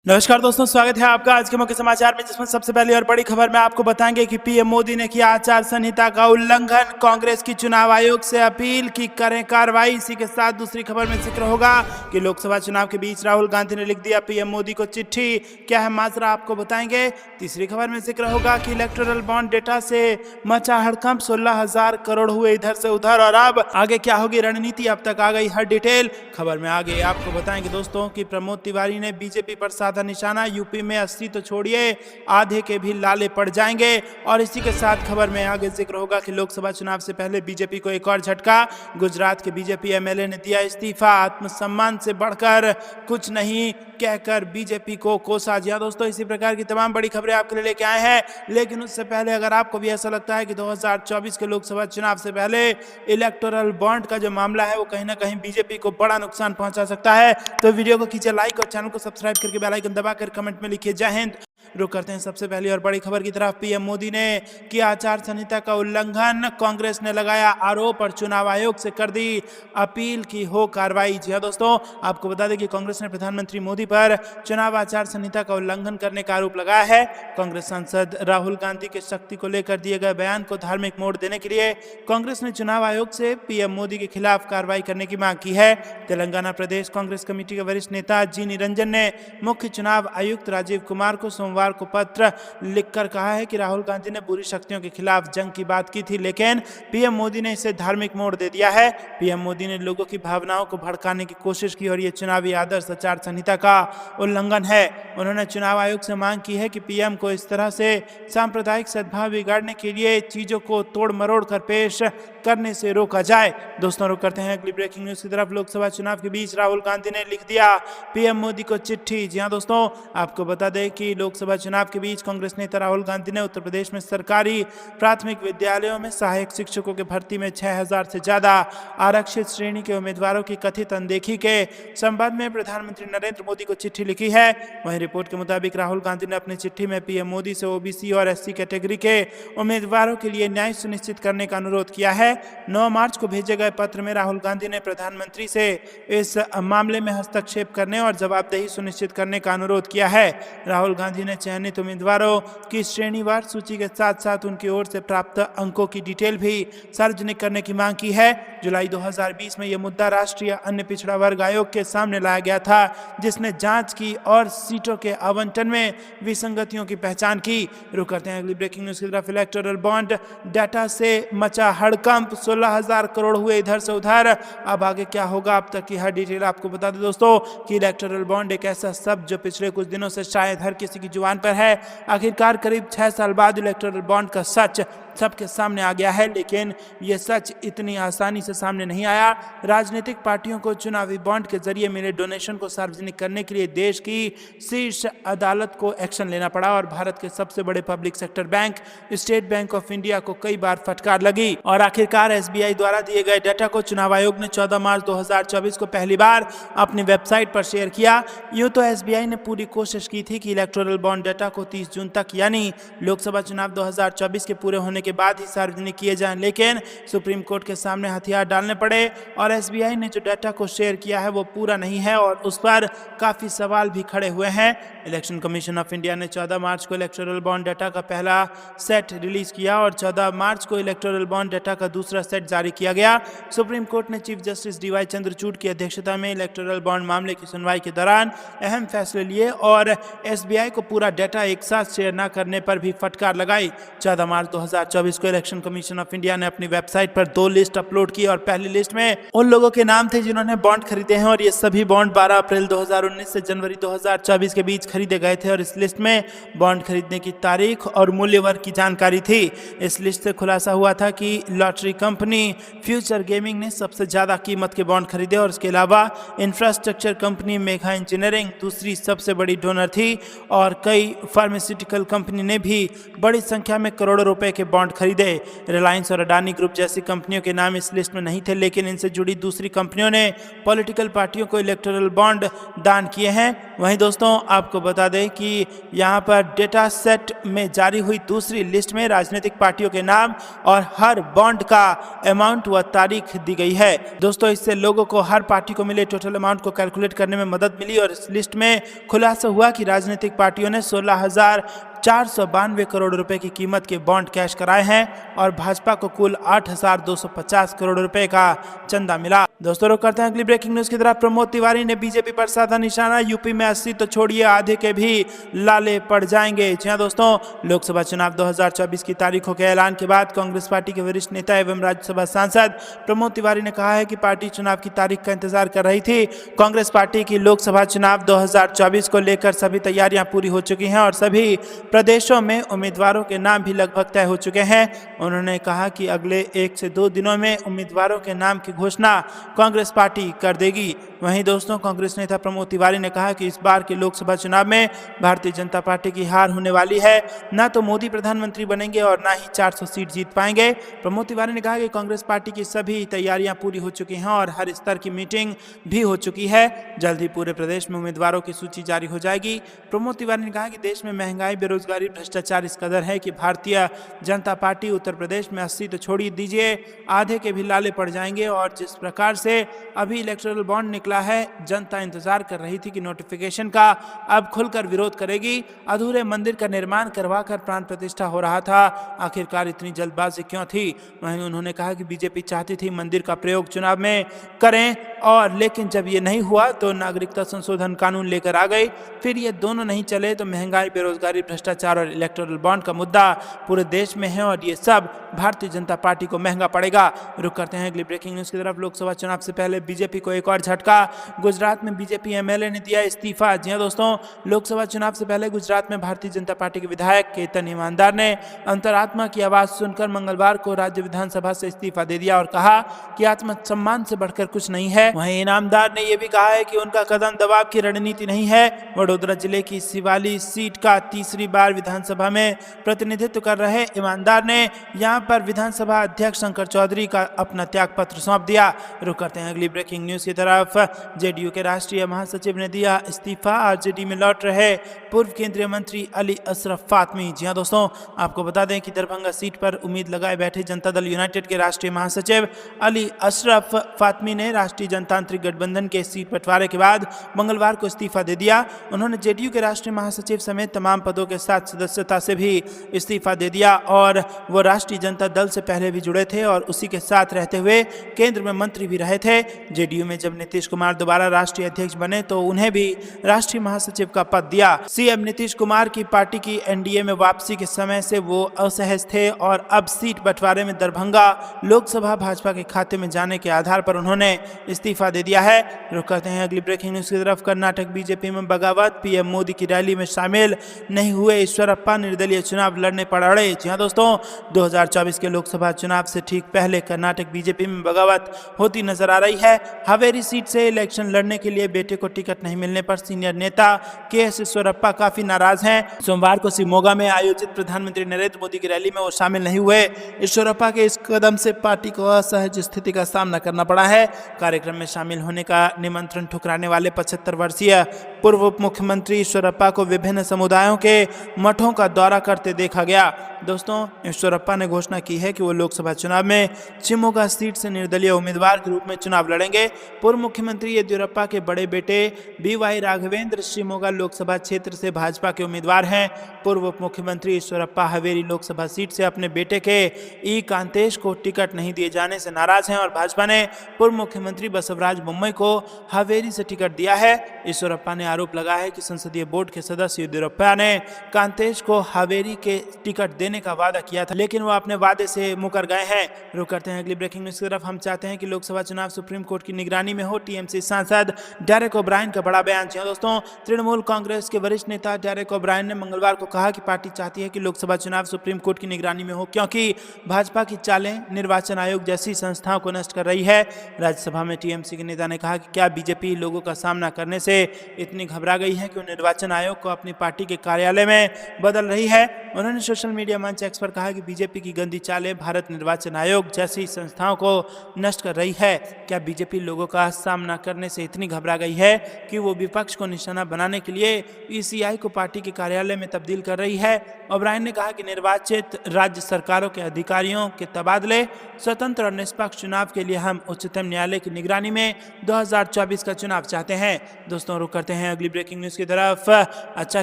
नमस्कार दोस्तों, स्वागत है आपका आज के मुख्य समाचार में, जिसमें सबसे पहली और बड़ी खबर में आपको बताएंगे कि पीएम मोदी ने किया आचार संहिता का उल्लंघन, कांग्रेस की चुनाव आयोग से अपील की करें कार्रवाई। इसी के साथ दूसरी खबर में जिक्र होगा कि लोकसभा चुनाव के बीच राहुल गांधी ने लिख दिया पीएम मोदी को चिट्ठी, क्या है माजरा आपको बताएंगे। तीसरी खबर में जिक्र होगा कि इलेक्टोरल बॉन्ड डेटा से मचा हड़कंप, 16,000 करोड़ हुए इधर से उधर, और अब आगे क्या होगी रणनीति, अब तक आ गई हर डिटेल। खबर में आगे आपको बताएंगे दोस्तों कि प्रमोद तिवारी ने बीजेपी पर साधा निशाना, यूपी में 80 तो छोड़िए आधे के भी लाले पड़ जाएंगे। और इसी के साथ खबर में आगे जिक्र होगा कि लोकसभा चुनाव से पहले बीजेपी को एक और झटका, गुजरात के बीजेपी एमएलए ने दिया इस्तीफा, आत्मसम्मान से बढ़कर कुछ नहीं कहकर बीजेपी को कोसा। जी हां दोस्तों, इसी प्रकार की तमाम बड़ी खबरें आपके लिए लेके आए हैं, लेकिन उससे पहले अगर आपको भी ऐसा लगता है कि 2024 के लोकसभा चुनाव से पहले इलेक्टोरल बॉन्ड का जो मामला है वो कहीं ना कहीं बीजेपी को बड़ा नुकसान पहुंचा सकता है, तो वीडियो को कीजिए लाइक और चैनल को सब्सक्राइब करके बेल आइकन दबाकर कमेंट में लिखिए जय हिंद। रुक करते हैं सबसे पहली और बड़ी खबर की तरफ। पीएम मोदी ने किया आचार संहिता का उल्लंघन, कांग्रेस ने लगाया आरोप और चुनाव आयोग से कर दी अपील की हो कार्रवाई। जी हां दोस्तों, आपको बता दें कि कांग्रेस ने प्रधानमंत्री मोदी पर चुनाव आचार संहिता का उल्लंघन करने का आरोप लगाया है। कांग्रेस सांसद राहुल गांधी के शक्ति को लेकर दिए गए बयान को धार्मिक मोड़ देने के लिए कांग्रेस ने चुनाव आयोग से पीएम मोदी के खिलाफ कार्रवाई करने की मांग की है। तेलंगाना प्रदेश कांग्रेस कमेटी के वरिष्ठ नेता जी निरंजन ने मुख्य चुनाव आयुक्त राजीव कुमार को सोमवार को पत्र लिखकर कहा है कि राहुल गांधी ने बुरी शक्तियों के खिलाफ जंग की बात की थी, लेकिन पीएम मोदी ने इसे धार्मिक मोड़ दे दिया है। पीएम मोदी ने लोगों की भावनाओं को भड़काने की कोशिश की और ये चुनावी आदर्श आचार संहिता का उल्लंघन है। उन्होंने चुनाव आयोग से मांग की है कि पीएम को इस तरह से सांप्रदायिक सद्भाव बिगाड़ने के लिए चीजों को तोड़ मरोड़ कर पेश करने से रोका जाए। दोस्तों, रुक करते हैं अगली ब्रेकिंग न्यूज की तरफ। लोकसभा चुनाव के बीच राहुल गांधी ने लिख दिया पीएम मोदी को चिट्ठी। जी हां दोस्तों, आपको बता दें कि लोकसभा चुनाव के बीच कांग्रेस नेता राहुल गांधी ने उत्तर प्रदेश में सरकारी प्राथमिक विद्यालयों में सहायक शिक्षकों की भर्ती में 6,000 से ज्यादा आरक्षित श्रेणी के उम्मीदवारों की कथित अनदेखी के संबंध में प्रधानमंत्री नरेंद्र मोदी को चिट्ठी लिखी है। वहीं रिपोर्ट के मुताबिक राहुल गांधी ने अपनी चिट्ठी में पीएम मोदी से ओबीसी और एससी कैटेगरी के उम्मीदवारों के लिए न्याय सुनिश्चित करने का अनुरोध किया है। 9 मार्च को भेजे गए पत्र में राहुल गांधी ने प्रधानमंत्री से इस मामले में हस्तक्षेप करने और जवाबदेही सुनिश्चित करने का अनुरोध किया है। राहुल गांधी ने चयनित उम्मीदवारों की श्रेणीवार सूची के साथ साथ उनकी ओर से प्राप्त अंकों की डिटेल भी सार्वजनिक करने की मांग की है। जुलाई 2020 में यह मुद्दा राष्ट्रीय अन्य पिछड़ा वर्ग आयोग के सामने लाया गया था, जिसने जांच की और सीटों के आवंटन में विसंगतियों की पहचान की। रुक करते हैं अगली ब्रेकिंग न्यूज की तरफ। इलेक्टोरल बॉन्ड डाटा से मचा हड़कंप, 16,000 करोड़ हुए इधर से उधर, अब आगे क्या होगा, अब तक की हर डिटेल आपको बता दें दोस्तों कि इलेक्टोरल बॉन्ड एक ऐसा शब्द जो पिछले कुछ दिनों से शायद हर किसी की जुबान पर है। आखिरकार करीब 6 साल बाद इलेक्टोरल बॉन्ड का सच सबके सामने आ गया है, लेकिन यह सच इतनी आसानी से सामने नहीं आया। राजनीतिक पार्टियों को चुनावी बॉन्ड के जरिए मिले डोनेशन को सार्वजनिक करने के लिए देश की शीर्ष अदालत को एक्शन लेना पड़ा और भारत के सबसे बड़े public sector bank state bank of India को कई बार फटकार लगी और आखिरकार एसबीआई द्वारा दिए गए डाटा को चुनाव आयोग ने 14 मार्च 2024 को पहली बार अपनी वेबसाइट पर शेयर किया। यूं तो एसबीआई ने पूरी कोशिश की थी कि इलेक्टोरल बॉन्ड डाटा को 30 जून तक यानी लोकसभा चुनाव 2024 के पूरे होने के बाद ही सार्वजनिक किए जाएं, लेकिन सुप्रीम कोर्ट के सामने हथियार डालने पड़े और एसबीआई ने जो डाटा को शेयर किया है वो पूरा नहीं है और उस पर काफी सवाल भी खड़े हुए हैं। इलेक्शन कमीशन ऑफ इंडिया ने 14 मार्च को इलेक्टोरल बॉन्ड डाटा का पहला सेट रिलीज किया और 14 मार्च को इलेक्टोरल बॉन्ड डाटा का दूसरा सेट जारी किया गया। सुप्रीम कोर्ट ने चीफ जस्टिस डीवाई चंद्रचूड़ की अध्यक्षता में इलेक्टोरल बॉन्ड मामले की सुनवाई के दौरान अहम फैसले लिए और एसबीआई को पूरा डाटा एक साथ शेयर न करने पर भी फटकार लगाई। 14 मार्च 2024 को इलेक्शन कमीशन ऑफ इंडिया ने अपनी वेबसाइट पर 2 लिस्ट अपलोड की और पहली लिस्ट में उन लोगों के नाम थे जिन्होंने बॉन्ड खरीदे हैं और ये सभी बॉन्ड 12 अप्रैल 2019 से जनवरी 2024 के बीच खरीदे गए थे और इस लिस्ट में बॉन्ड खरीदने की तारीख और मूल्य वर्ग की जानकारी थी। इस लिस्ट से खुलासा हुआ था कि लॉटरी कंपनी फ्यूचर गेमिंग ने सबसे ज्यादा कीमत के बॉन्ड खरीदे और इसके अलावा इंफ्रास्ट्रक्चर कंपनी मेघा इंजीनियरिंग दूसरी सबसे बड़ी डोनर थी और कई फार्मास्यूटिकल कंपनी ने भी बड़ी संख्या में करोड़ों रुपए के बॉन्ड खरीदे। रिलायंस और अडानी ग्रुप जैसी कंपनियों के नाम इस लिस्ट में नहीं थे, लेकिन इनसे जुड़ी दूसरी कंपनियों ने पॉलिटिकल पार्टियों को इलेक्टोरल बॉन्ड दान किए हैं। वहीं दोस्तों आपको बता दें कि यहाँ पर डेटा सेट में जारी हुई दूसरी लिस्ट में राजनीतिक पार्टियों के नाम और हर बॉन्ड का अमाउंट व तारीख दी गई है। दोस्तों इससे लोगों को हर पार्टी को मिले टोटल अमाउंट को कैलकुलेट करने में मदद मिली और इस लिस्ट में खुलासा हुआ कि राजनीतिक पार्टियों ने 16,492 करोड़ रुपए की कीमत के बॉन्ड कैश कराए हैं और भाजपा को कुल 8,250 करोड़ रुपए का चंदा मिला। दोस्तों रुक करते हैं अगली ब्रेकिंग न्यूज की तरफ। प्रमोद तिवारी ने बीजेपी पर साधा निशाना, यूपी में 80 तो छोड़िए आधे के भी लाले पड़ जाएंगे। जी हां दोस्तों, लोकसभा चुनाव 2024 की तारीखों के ऐलान के बाद कांग्रेस पार्टी के वरिष्ठ नेता एवं राज्यसभा सांसद प्रमोद तिवारी ने कहा है कि पार्टी चुनाव की तारीख का इंतजार कर रही थी। कांग्रेस पार्टी की लोकसभा चुनाव 2024 को लेकर सभी तैयारियां पूरी हो चुकी हैं और सभी प्रदेशों में उम्मीदवारों के नाम भी लगभग तय हो चुके हैं। उन्होंने कहा कि अगले 1 से 2 दिनों में उम्मीदवारों के नाम की घोषणा कांग्रेस पार्टी कर देगी। वहीं दोस्तों कांग्रेस नेता प्रमोद तिवारी ने कहा कि इस बार के लोकसभा चुनाव में भारतीय जनता पार्टी की हार होने वाली है। न तो मोदी प्रधानमंत्री बनेंगे और न ही 400 सीट जीत पाएंगे। प्रमोद तिवारी ने कहा कि कांग्रेस पार्टी की सभी तैयारियां पूरी हो चुकी हैं और हर स्तर की मीटिंग भी हो चुकी है। जल्द ही पूरे प्रदेश में उम्मीदवारों की सूची जारी हो जाएगी। प्रमोद तिवारी ने कहा कि देश में महंगाई, बेरोजगारी, भ्रष्टाचार इस कदर है कि भारतीय जनता पार्टी उत्तर प्रदेश में 80 तो छोड़ दीजिए आधे के भी लाले पड़ जाएंगे। और जिस प्रकार से अभी इलेक्टोरल बॉन्ड निकला है, जनता इंतजार कर रही थी कि नोटिफिकेशन का अब खुलकर विरोध करेगी। अधूरे मंदिर का निर्माण करवाकर प्राण प्रतिष्ठा हो रहा था, आखिरकार इतनी जल्दबाजी क्यों थी। वहीं उन्होंने कहा कि बीजेपी चाहती थी मंदिर का प्रयोग चुनाव में करें और लेकिन जब ये नहीं हुआ तो नागरिकता संशोधन कानून लेकर आ गई। फिर ये दोनों नहीं चले तो महंगाई, बेरोजगारी, भ्रष्टाचार और इलेक्टोरल बॉन्ड का मुद्दा पूरे देश में है और ये सब भारतीय जनता पार्टी को महंगा पड़ेगा। रुक करते हैं अगली ब्रेकिंग न्यूज की तरफ। लोकसभा चुनाव से पहले बीजेपी को एक और झटका, गुजरात में बीजेपी एमएलए ने दिया इस्तीफा। जी हां दोस्तों, लोकसभा चुनाव से पहले गुजरात में भारतीय जनता पार्टी के विधायक केतन ईमानदार ने अंतरात्मा की आवाज सुनकर मंगलवार को राज्य विधानसभा से इस्तीफा दे दिया और कहा कि आत्मसम्मान से बढ़कर कुछ नहीं है। वहीं इनामदार ने यह भी कहा है कि उनका कदम दबाव की रणनीति नहीं है। वडोदरा जिले की सिवाली सीट का तीसरी बार विधानसभा में प्रतिनिधित्व कर रहे ईमानदार ने यहां पर विधानसभा अध्यक्ष शंकर चौधरी का अपना त्याग पत्र सौंप दिया। रुक करते हैं अगली ब्रेकिंग न्यूज की तरफ। जेडीयू के राष्ट्रीय महासचिव ने दिया इस्तीफा, आरजेडी में लौट रहे पूर्व केंद्रीय मंत्री अली अशरफ फातमी। जी हां दोस्तों, आपको बता दें कि दरभंगा सीट पर उम्मीद लगाए बैठे जनता दल यूनाइटेड के राष्ट्रीय महासचिव अली अशरफ फातमी ने राष्ट्रीय जनतांत्रिक गठबंधन के सीट बंटवारे के बाद मंगलवार को इस्तीफा दे दिया। उन्होंने जेडीयू के राष्ट्रीय महासचिव समेत तमाम पदों के साथ सदस्यता से भी इस्तीफा दे दिया और वो राष्ट्रीय जनता दल से पहले भी जुड़े थे और उसी के साथ रहते हुए केंद्र में मंत्री भी रहे थे। जेडीयू में जब नीतीश कुमार दोबारा राष्ट्रीय अध्यक्ष बने तो उन्हें भी राष्ट्रीय महासचिव का पद दिया। सीएम नीतीश कुमार की पार्टी की एनडीए में वापसी के समय से वो असहज थे और अब सीट बंटवारे में दरभंगा लोकसभा भाजपा के खाते में जाने के आधार पर उन्होंने इस्तीफा दे दिया है। रुक करते हैं अगली ब्रेकिंग न्यूज की तरफ। कर्नाटक बीजेपी में बगावत, पीएम मोदी की रैली में शामिल नहीं हुए ईश्वरप्पा निर्दलीय चुनाव लड़ने पड़ अड़े। जी हां दोस्तों, 2024 के लोकसभा चुनाव से ठीक पहले कर्नाटक बीजेपी में बगावत होती नजर आ रही है। हावेरी सीट से इलेक्शन लड़ने के लिए बेटे को टिकट नहीं मिलने पर सीनियर नेता के.एस. ईश्वरप्पा काफी नाराज हैं। सोमवार को शिवमोगा में आयोजित प्रधानमंत्री नरेंद्र मोदी की रैली में वो शामिल नहीं हुए। ईश्वरप्पा के इस कदम से पार्टी को असहज स्थिति का सामना करना पड़ा है। कार्यक्रम में शामिल होने का निमंत्रण ठुकराने वाले 75 वर्षीय पूर्व उप मुख्यमंत्री ईश्वरप्पा को विभिन्न समुदायों के मठों का दौरा करते देखा गया। दोस्तों, ईश्वरप्पा ने घोषणा की है कि वो लोकसभा चुनाव में शिवमोगा सीट से निर्दलीय उम्मीदवार के रूप में चुनाव लड़ेंगे। पूर्व मुख्यमंत्री येदियुरप्पा के बड़े बेटे बी.वाई. राघवेंद्र शिवमोगा लोकसभा क्षेत्र से भाजपा के उम्मीदवार हैं। पूर्व उप मुख्यमंत्री ईश्वरप्पा हावेरी लोकसभा सीट से अपने बेटे के ई कांतेश को टिकट नहीं दिए जाने से नाराज हैं और भाजपा ने पूर्व मुख्यमंत्री बसवराज बोम्मई को हावेरी से टिकट दिया है। ईश्वरप्पा ने आरोप लगाया है कि संसदीय बोर्ड के सदस्य येदियुरप्पा ने कांतेश को हावेरी के टिकट देने का वादा किया था, लेकिन वो अपने वादे से मुकर गए हैं। रुक करते हैं अगली ब्रेकिंग न्यूज की तरफ। हम चाहते हैं कि लोकसभा चुनाव सुप्रीम कोर्ट की निगरानी में हो, टीएमसी सांसद डेरेक ओब्रायन का बड़ा बयान। जी दोस्तों, तृणमूल कांग्रेस के वरिष्ठ नेता डेरेक ओब्रायन ने मंगलवार को कहा कि पार्टी चाहती है कि लोकसभा चुनाव सुप्रीम कोर्ट की निगरानी में हो, क्योंकि भाजपा की चालें निर्वाचन आयोग जैसी संस्थाओं को नष्ट कर रही है। राज्यसभा में टीएमसी के नेता ने कहा कि क्या बीजेपी लोगों का सामना करने से इतनी इतनी घबरा गई है कि वो निर्वाचन आयोग को अपनी पार्टी के कार्यालय में बदल रही है। उन्होंने सोशल मीडिया मंच एक्स पर कहा कि बीजेपी की गंदी चालें भारत निर्वाचन आयोग जैसी संस्थाओं को नष्ट कर रही है। क्या बीजेपी लोगों का सामना करने से इतनी घबरा गई है कि वो विपक्ष को निशाना बनाने के लिए ईसीआई को पार्टी के कार्यालय में तब्दील कर रही है। ओब्रायन ने कहा कि निर्वाचित राज्य सरकारों के अधिकारियों के तबादले, स्वतंत्र और निष्पक्ष चुनाव के लिए हम उच्चतम न्यायालय की निगरानी में 2024 का चुनाव चाहते हैं। दोस्तों, रुक करते हैं अगली ब्रेकिंग न्यूज की तरफ। अच्छा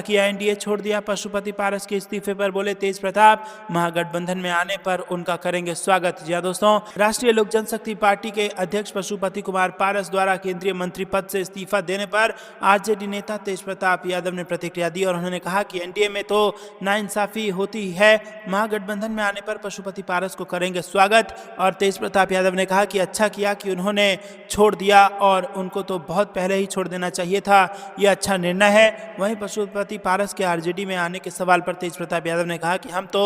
किया एनडीए छोड़ दिया, पशुपति पारस के इस्तीफे पर बोले तेज प्रताप, महागठबंधन में आने पर उनका करेंगे स्वागत। जी दोस्तों, राष्ट्रीय लोक जनशक्ति पार्टी के अध्यक्ष पशुपति कुमार पारस द्वारा केंद्रीय मंत्री पद से इस्तीफा देने पर आरजेडी नेता तेज प्रताप यादव ने प्रतिक्रिया दी और उन्होंने कहा कि एनडीए में तो नाइंसाफी होती है, महागठबंधन में आने पर पशुपति पारस को करेंगे स्वागत। और तेज प्रताप यादव ने कहा कि अच्छा किया कि उन्होंने छोड़ दिया और उनको तो बहुत पहले ही छोड़ देना चाहिए था, यह अच्छा निर्णय है। वहीं पशुपति पारस के आरजेडी में आने के सवाल पर तेज प्रताप यादव ने कहा कि हम तो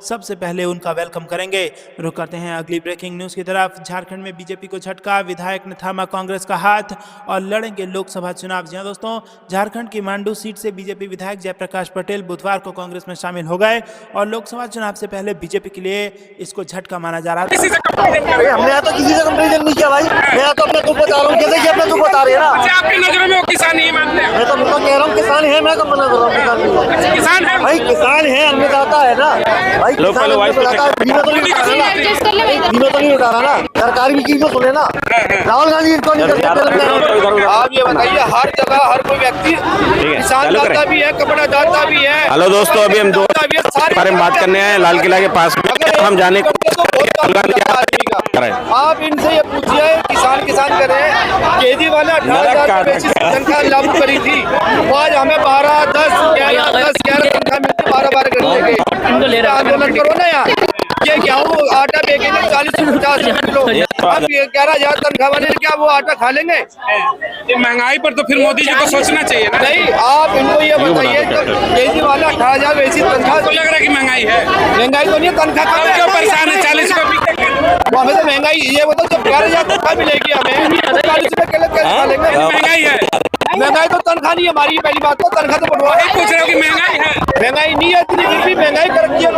सबसे पहले उनका वेलकम करेंगे। रुक करते हैं अगली ब्रेकिंग न्यूज की तरफ। झारखंड में बीजेपी को झटका, विधायक ने थामा कांग्रेस का हाथ और लड़ेंगे लोकसभा चुनाव। जी दोस्तों, झारखंड की मांडू सीट से बीजेपी विधायक जयप्रकाश पटेल बुधवार को कांग्रेस में शामिल हो गए और लोकसभा चुनाव से पहले बीजेपी के लिए इसको झटका माना जा रहा था। हमने तो किसी से कंपेरिजन नहीं किया भाई, मैं तो अपने दुख बता रहा हूँ, जैसे कि अपने दुख बता रहे हैं ना। आपकी नजरों में वो किसान नहीं मानते हैं? मैं तो कह रहा हूँ किसान है, मैं कब मना कर रहा हूँ? किसान है भाई, किसान है, अन्नदाता है ना भाई, किसान अन्नदाता है। बीमा तो नहीं उठा रहा ना, बीमा तो नहीं उठा रहा ना, सरकारी भी चीज तो सुने ना। राहुल गांधी इसको नहीं कर सकते। आप ये बताइए, हर जगह हर कोई व्यक्ति किसान दाता भी है, कपड़ा दाता भी है। हेलो दोस्तों, अभी हम दो बारे में बात करने आए लाल किला के पास में, हम जाने को आप इनसे ये पूछिए, किसान कर रहे हैं। केजरीवाल ने 18,000 तनख्वाह लागू करी थी, वो आज हमें 12, 10, 11 तनख्वाह मिलती, 12 करने आंदोलन करो ना यार। ये क्या वो आटा बेचेंगे 40 से 50 किलो, अब 11,000 तनख्वाह वाले क्या वो आटा खा लेंगे? ये महंगाई पर तो फिर मोदी जी को सोचना चाहिए ना। नहीं, आप इनको ये बताइए, केजरीवाल ने 18,000 वैसी तनख्वाह, तो लग रहा है कि महंगाई है। महंगाई तो नहीं है, तनख्वाह क्यों परेशान है? 40 रुपए हमें तो महंगाई, ये बताओ जब 11,000 तनख्वाह मिलेगी हमें 40 रुपए किलो कैसे खा लेंगे? महंगाई है। महंगाई तो तनख्वाह नहीं है हमारी, पहली बात तो तनख्वाह तो बढ़वा वही पूछ रहे हो कि महंगाई है? महंगाई नहीं है इतनी, फिर भी महंगाई कर रखी है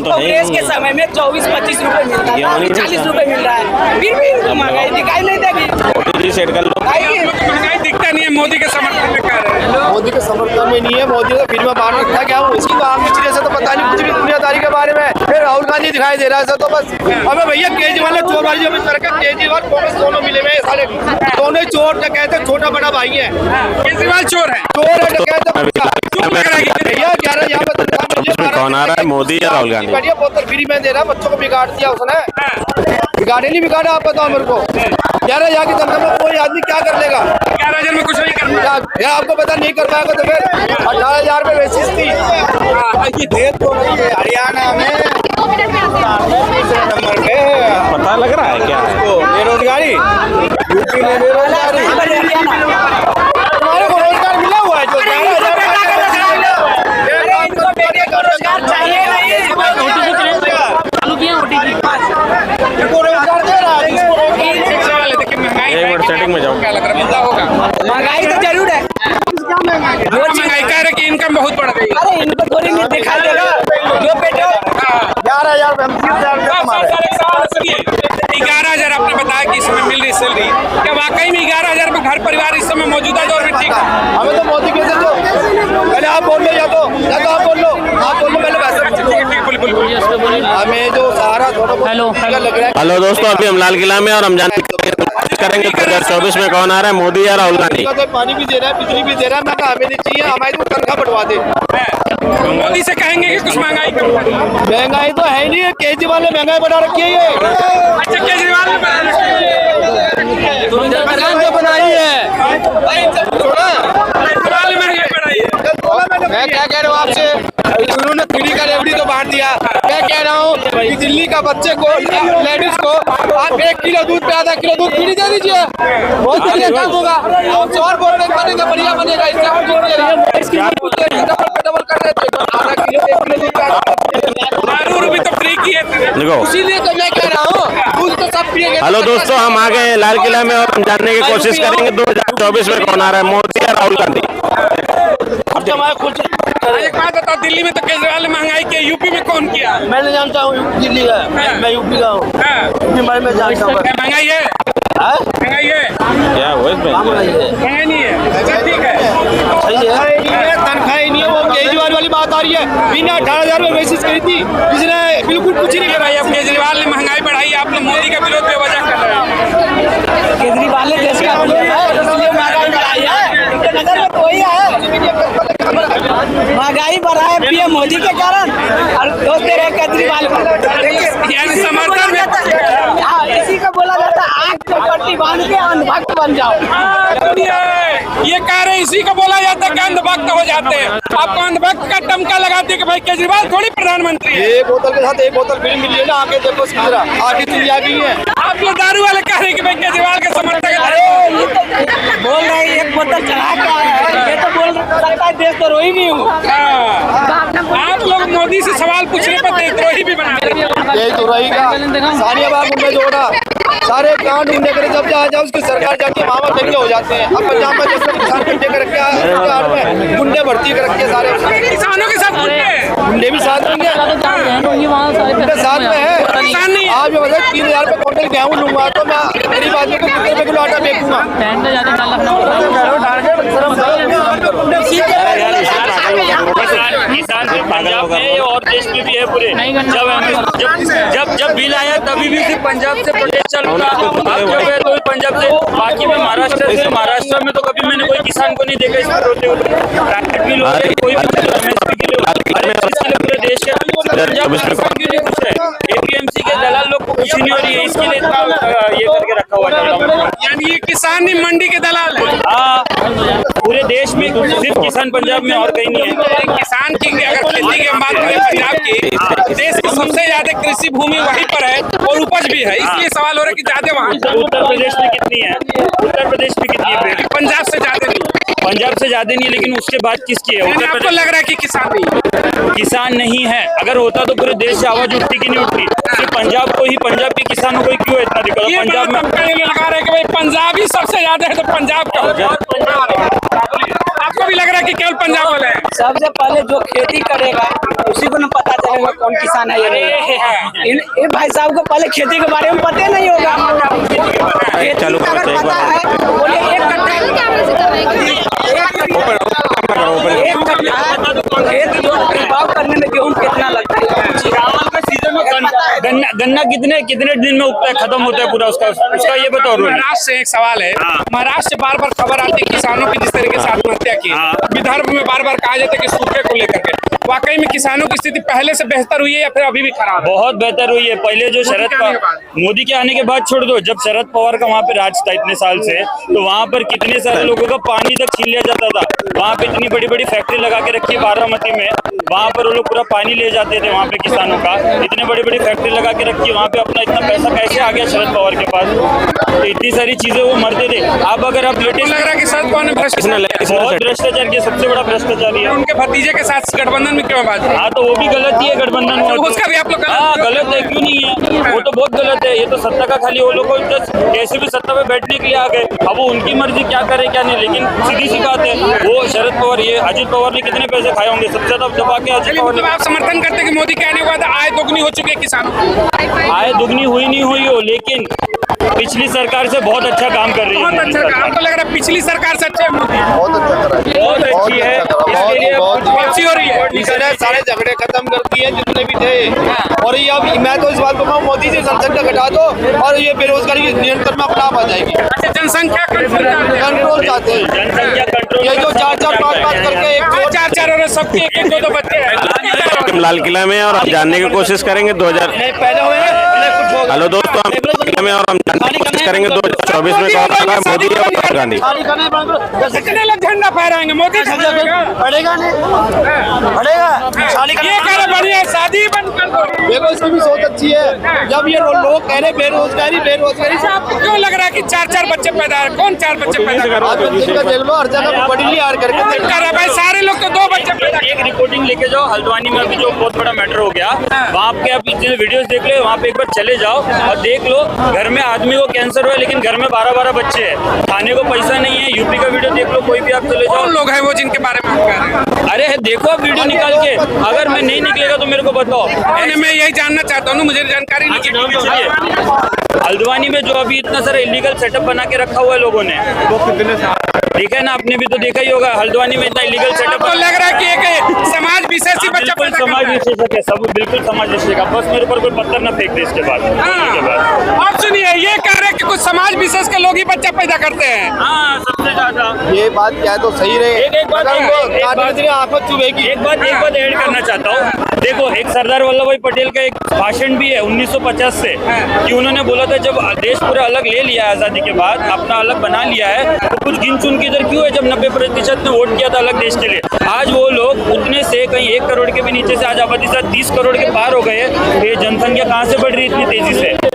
कांग्रेस के समय में 24-25 रुपए मिलता था, अभी 40 रुपए मिल रहा है, फिर भी इनको महंगाई दिखाई नहीं देगी। सेट कर लो। महंगाई दिखता नहीं है, मोदी के समर्थन में कह रहे हैं। मोदी के समर्थन में नहीं है, मोदी को फिर में बाहर रखा क्या वो, इसकी तो आम मिस्त्री से तो पता नहीं कुछ भी दुनियादारी के बारे में। फिर राहुल गांधी दिखाई दे रहा है, तो बस हमें भैया केजरीवाल ने चोरबाजी जो करके, केजरीवाल कांग्रेस दोनों मिले हुए सारे, दोनों चोर जो कहते हैं, छोटा बड़ा भाई है। केजरीवाल चोर है, चोर है जो कहते भैया 11 यहाँ पर कौन आ रहा है, मोदी या राहुल गांधी? बढ़िया बोतल फ्री में दे रहा है, बच्चों को बिगाड़ दिया उसने। बिगाड़े नहीं बिगाड़ा, आप बताओ मेरे को। 11,000 की तनख्वाह में कोई आदमी क्या कर लेगा? 11,000 में कुछ नहीं करना। क्या आपको पता नहीं कर पाएगा तो फिर 18,000 में वैसी थी। देश तो नहीं है, हरियाणा में नंबर पे पता लग रहा है क्या बेरोजगारी, यूपी में बेरोजगारी। तुम्हारे को रोजगार मिला हुआ है जो 11,000 रोजगार दे रहा है। सेटिंग में जाओ, क्या लग रहा है मिलता होगा? महंगाई तो जरूर है, महंगाई कह रहे कि इनकम बहुत बढ़ गई। अरे इनको थोड़ी नहीं दिखाई देगा, जो पेट्रोल 11,000 हम 30,000 कमा रहे हैं। 11,000 आपने बताया कि इसमें मिल रही सैलरी, क्या वाकई में 11,000 में घर परिवार इस समय मौजूदा दौर में ठीक है? हमें तो मोदी के से तो पहले आप बोल लो, या तो आप बोल लो, पहले वैसे हमें जो सहारा थोड़ा लग रहा है। हेलो दोस्तों, अभी हम लाल किला में और हम जाने करेंगे 2024 में कौन आ रहा है, मोदी या राहुल गांधी? तो पानी भी दे रहा है, बिजली भी दे रहा है, मैं कहा हमें नहीं चाहिए, हमारी तो तनख्वाह बढ़वा दे। मोदी से कहेंगे कि कुछ महंगाई कम कर। महंगाई तो है नहीं है, केजरीवाल ने महंगाई बढ़ा रखी है। ये अच्छा, केजरीवाल ने बढ़ा रखी है, तो बनाई है, केजरीवाल ने महंगाई बढ़ाई है। मैं क्या कह रहा हूँ आपसे, उन्होंने फ्री का रेवड़ी तो बांट दिया। मैं कह रहा हूँ कि दिल्ली का बच्चे को, लेडीज को आप 1 किलो दूध पे आधा किलो दूध फ्री दे दीजिए, बहुत बढ़िया काम होगा। आप और बोल बनेगा, बढ़िया बनेगा। डबल कर रहे थे, आधा किलो 1 किलो दूध पे दारू भी तो फ्री किए थे। देखो, इसीलिए तो मैं कह रहा हूँ दूध तो सब फ्री है। हेलो दोस्तों, हम आ गए लाल किला में और हम जानने की कोशिश करेंगे 2024 2024 में कौन आ रहा है, मोदी या राहुल गांधी? एक बात बताओ, दिल्ली में तो केजरीवाल ने महंगाई की, यूपी में कौन किया? मैं नहीं जानता हूँ दिल्ली का, मैं यूपी का हूँ। मैं जानता हूँ। महंगाई है, महंगाई है, क्या वो इसमें महंगाई नहीं है। अच्छा ठीक है, तनख्वाही नहीं है। वो केजरीवाल वाली बात आ रही है, बिना 18,000 में बेसिस करी थी, इसने बिल्कुल कुछ नहीं भाई अब केजरीवाल ने महंगाई बढ़ाई, आप लोग मोदी का विरोध बेवजह कर रहे हैं। केजरीवाल ने देश का इसलिए महंगाई बढ़ाई है, इनके नजर में तो वही है। महंगाई बढ़ा है पीएम मोदी के कारण और दोस्त रहे केजरीवाल को। यानी समर्थन में हाँ, इसी को बोला जाता है आग पे पट्टी बांध के अंधभक्त बन जाओ। ये कह रहे हैं, इसी को बोला जाता है कि अंधभक्त हो जाते हैं। आपको अंधभक्त का टमका लगाते हैं कि भाई केजरीवाल थोड़ी प्रधानमंत्री है। एक बोतल के साथ एक बोतल फिर मिली है ना, आगे देखो सीधा आगे चली आ गई है। आप लोग दारू वाले कह रहे हैं कि भाई केजरीवाल के समर्थक है। बोल रहे हैं एक बोतल चढ़ा के आया है, ये तो बोल सकता है देशद्रोही भी हूँ। आप लोग मोदी से सवाल पूछने पर देशद्रोही भी बना रहे हैं। यही तो रहेगा। सानिया बाग मुंबई जोड़ा सारे कांड ढूंढने के लिए जब जहाँ जाओ उसकी सरकार जाती है, वहाँ पर दंगे हो जाते हैं। अब पंजाब में जैसे किसान गुंडे कर रखे हैं, गुंडे भर्ती कर रखे हैं सारे, किसानों के साथ गुंडे भी साथ में गुंडे साथ में है। किसान नहीं है। आज मैं बताया 3,000 रुपये क्विंटल गेहूँ लूंगा तो मैं गरीब आदमी को कितने रुपये किलो आटा बेचूंगा। किसान सिर्फ पंजाब में है और देश में भी है पूरे। जब बिल आया तभी भी सिर्फ पंजाब से प्रोटेस्ट चल रहा, अब जब है तो पंजाब से, बाकी में महाराष्ट्र में तो कभी मैंने कोई किसान को नहीं देखा इसमें रोते हुए। प्राइवेट बिल हो गए, कोई भी MSP के लिए पूरे देश के पंजाब क्यों नहीं खुश है? APMC के दलाल लोग को खुशी नहीं हो रही है, इसके लिए ये करके रखा हुआ है। यानी ये किसान ही मंडी के दलाल है। हाँ, पूरे देश में सिर्फ किसान पंजाब में और कहीं नहीं है। किसान की अगर खेती की हम बात करें पंजाब की, देश की सबसे ज्यादा कृषि भूमि वहीं पर है और उपज भी है, इसलिए सवाल हो रहा है कि ज्यादा वहाँ उत्तर प्रदेश में कितनी है? उत्तर प्रदेश में कितनी है? पंजाब से ज्यादा नहीं, पंजाब से ज्यादा नहीं, लेकिन उसके बाद किसकी है? उत्तर आपको प्रदेश लग रहा है कि किसान नहीं? किसान नहीं है। अगर होता तो पूरे देश से आवाज उठती कि नहीं उठती? सिर्फ पंजाब को ही, पंजाब के किसानों को ही क्यों इतना दिक्कत? ये पंजाब में लगा रहे हैं कि भाई पंजाब ही सबसे ज्यादा है तो पंजाब का हो जाए। आपको भी लग रहा है कि केवल पंजाब वाले हैं? सबसे पहले जो खेती करेगा उसी को न पता चलेगा कौन किसान है या नहीं। इन भाई साहब को पहले खेती के बारे में पता नहीं होगा। चालू करो, अगर पता है बोले एक कट्ठा खेत जो छिड़काव करने में गेहूँ कितना लगता है? चावल का सीजन में गन्ना कितने दिन में उगता है, खत्म होता है पूरा? उसका ये बताओ। महाराष्ट्र से एक सवाल है। महाराष्ट्र से बार बार खबर आती है किसानों की जिस तरीके से आत्महत्या की, विदर्भ में बार बार कहा जाता है कि सूखे को लेकर के, वाकई में किसानों की स्थिति पहले से बेहतर हुई है या फिर अभी भी खराब है? बहुत बेहतर हुई है। पहले जो मोदी के आने के बाद छोड़ दो, जब शरद पवार का वहाँ पे राज था इतने साल से, तो वहाँ पर कितने सारे लोगों का पानी तक छीन लिया जाता था। वहाँ पे इतनी बड़ी बड़ी फैक्ट्री लगा के रखी है बारामती में, वहाँ पर वो लोग पूरा पानी ले जाते थे वहाँ पे किसानों का। इतने बड़ी बड़ी फैक्ट्री लगा के रखी है वहाँ पे, अपना इतना पैसा कैसे आ गया शरद पवार के पास? तो इतनी सारी चीजें वो मरते थे। अब अगर आप लेटेस्ट लग रहा है कि शरद पवार ने बहुत भ्रष्टाचार किया, सबसे बड़ा भ्रष्टाचारी है। उनके भतीजे के साथ गठबंधन में क्यों बात है? हाँ, तो वो भी गलत ही है गठबंधन में। उसका भी आप लोग गलत है, क्यों नहीं है? वो तो बहुत गलत है। ये तो सत्ता का खाली वो लोग कैसे भी सत्ता पे बैठने के लिए आ गए। अब वो उनकी मर्जी क्या करे क्या नहीं, लेकिन सीधी सी बात है वो शरद पवार, ये अजित पवार ने कितने पैसे खाए होंगे? सबसे ज्यादा दबा के अजित पवार ने। आप समर्थन करते हैं कि मोदी कहने के बाद आय दोगुनी हो चुकी है किसानों की? आय दुगनी हुई नहीं हुई हो, लेकिन पिछली सरकार से बहुत अच्छा काम कर रही है। बहुत अच्छा काम। आपको लग रहा है पिछली सरकार से अच्छे है मोदी? बहुत अच्छा कर रहा है, बहुत अच्छी है। इसके लिए अच्छी हो रही है। इसने सारे झगड़े खत्म कर दिए जितने भी थे। और ये अब मैं तो इस बात को कहूँ मोदी जी जनसंख्या घटा दो और ये बेरोजगारी नियंत्रण में अपना आप आ जाएगी। अच्छा, जनसंख्या कंट्रोल चाहते हैं, जनसंख्या कंट्रोल। ये जो 4-4 5-5 करके एक 4-4 और सबके एक दो बच्चे हैं। लाल किला में और हम जानने की कोशिश करेंगे 2000 पहले हुए कुछ। हेलो दोस्तों, हम लाल किला में और हम जानने की कोशिश करेंगे 2024 में कौन आएगा, मोदी या राहुल गांधी? कितने लोग झंडा फहराएंगे? मोदी पड़ेगा नहीं, पड़ेगा। ये कह रहे बढ़िया शादी बंद कर दो। देखो इसकी भी सोच अच्छी है। जब ये लोग कह रहे बेरोजगारी से आपको क्यों लग रहा है कि 4-4 बच्चे पैदा है? कौन 4 बच्चे पैदा कर रहा है? देख लो हर जगह बड़ी लिहार करके भाई सारे लोग तो 2 बच्चे पैदा। एक रिपोर्टिंग लेके जाओ। हल्द्वानी में अभी जो बहुत बड़ा मैटर हो गया, वहाँ पे आप इतने वीडियोस देख लो, वहाँ पे एक बार चले जाओ और देख लो, घर में आदमी को कैंसर हुआ है लेकिन घर में 12-12 बच्चे हैं, खाने को पैसा नहीं है। यूपी का वीडियो देख लो, कोई भी आप चले जाओ। कौन लोग हैं वो जिनके बारे में आप कह रहे हैं? अरे देखो आप वीडियो निकाल के, अगर मैं नहीं निकलेगा तो मेरे को बताओ। मैं यही जानना चाहता हूँ, मुझे जानकारी नहीं है। हल्द्वानी में जो अभी इतना सारा इलीगल सेटअप बना के रखा हुआ है लोगों ने, वो कितने देखा है ना, आपने भी तो देखा ही होगा। हल्द्वानी में इतना इलीगल सेटअप तो लग रहा है कि एक समाज विशेषी बच्चा बिल्कुल समाज विशेषक है, सब बिल्कुल समाज विशेषक है। बस मेरे ऊपर कोई पत्थर न फेंक दे इसके बाद। आप सुनिए, ये कह रहे हैं कि कुछ समाज विशेष के लोग ही बच्चा पैदा करते हैं। हाँ, सबसे ज्यादा। ये बात क्या है तो सही रहे। एक बात ऐड करना चाहता हूँ। देखो, एक सरदार वल्लभ भाई पटेल का एक भाषण भी है 1950 से, कि उन्होंने बोला था जब देश पूरा अलग ले लिया है आजादी के बाद, अपना अलग बना लिया है, तो कुछ गिन चुन के इधर क्यों है, जब 90% ने वोट किया था अलग देश के लिए। आज वो लोग उतने से कहीं 1 करोड़ के भी नीचे से आज आबादी 30 करोड़ के पार हो गए। ये जनसंख्या कहाँ से बढ़ रही है इतनी तेजी से?